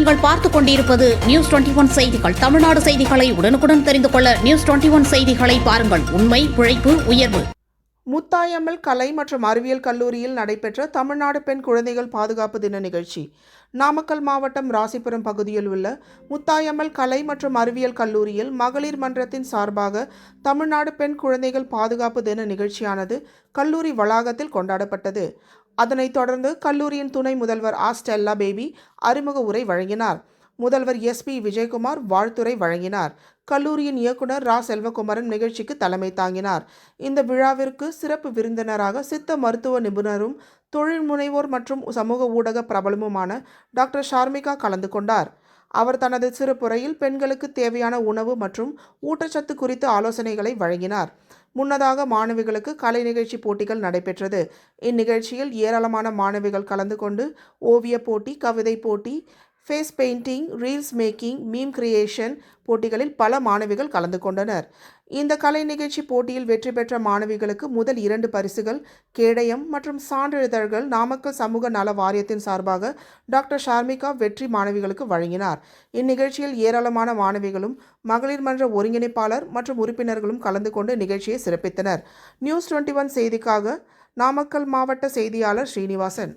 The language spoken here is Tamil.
நீங்கள் பார்த்துக் கொண்டிருப்பது நியூஸ் 21 செய்திகள். தமிழ்நாடு செய்திகளை உடனுக்குடன் தெரிந்து கொள்ள நியூஸ் 21 செய்திகளை பாருங்கள். உண்மை, உழைப்பு, உயர்வு. முத்தாயம்மல் கலை மற்றும் அறிவியல் கல்லூரியில் நடைபெற்ற தமிழ்நாடு பெண் குழந்தைகள் பாதுகாப்பு தின நிகழ்ச்சி. நாமக்கல் மாவட்டம் ராசிபுரம் பகுதியில் உள்ள முத்தாயம்மல் கலை மற்றும் அறிவியல் கல்லூரியில் மகளிர் மன்றத்தின் சார்பாக தமிழ்நாடு பெண் குழந்தைகள் பாதுகாப்பு தின நிகழ்ச்சியானது கல்லூரி வளாகத்தில் கொண்டாடப்பட்டது. அதனைத் தொடர்ந்து கல்லூரியின் துணை முதல்வர் ஸ்டெல்லா பேபி அறிமுக உரை வழங்கினார். முதல்வர் SP விஜயகுமார் வாழ்த்துரை வழங்கினார். கல்லூரியின் இயக்குனர் செல்வகுமாரன் நிகழ்ச்சிக்கு தலைமை தாங்கினார். இந்த விழாவிற்கு சிறப்பு விருந்தினராக சித்த மருத்துவ நிபுணரும் தொழில் முனைவோர் மற்றும் சமூக ஊடக பிரபலமுமான டாக்டர் ஷார்மிகா கலந்து கொண்டார். அவர் தனது சிறப்புரையில் பெண்களுக்கு தேவையான உணவு மற்றும் ஊட்டச்சத்து குறித்த ஆலோசனைகளை வழங்கினார். முன்னதாக மாணவிகளுக்கு கலை நிகழ்ச்சி போட்டிகள் நடைபெற்றது. இந்நிகழ்ச்சியில் ஏராளமான மாணவிகள் கலந்து கொண்டு ஓவிய போட்டி, கவிதை போட்டி, face painting, reels making, meme creation போட்டிகளில் பல மாணவிகள் கலந்து கொண்டனர். இந்த கலை நிகழ்ச்சி போட்டியில் வெற்றி பெற்ற மாணவிகளுக்கு முதல் 2 பரிசுகள், கேடயம் மற்றும் சான்றிதழ்கள் நாமக்கல் சமூக நல வாரியத்தின் சார்பாக டாக்டர் ஷார்மிகா வெற்றி மாணவிகளுக்கு வழங்கினார். இந்நிகழ்ச்சியில் ஏராளமான மாணவிகளும் மகளிர் மன்ற ஒருங்கிணைப்பாளர் மற்றும் உறுப்பினர்களும் கலந்து கொண்டு நிகழ்ச்சியை சிறப்பித்தனர். நியூஸ் 21 செய்திக்காக நாமக்கல் மாவட்ட செய்தியாளர் ஸ்ரீனிவாசன்.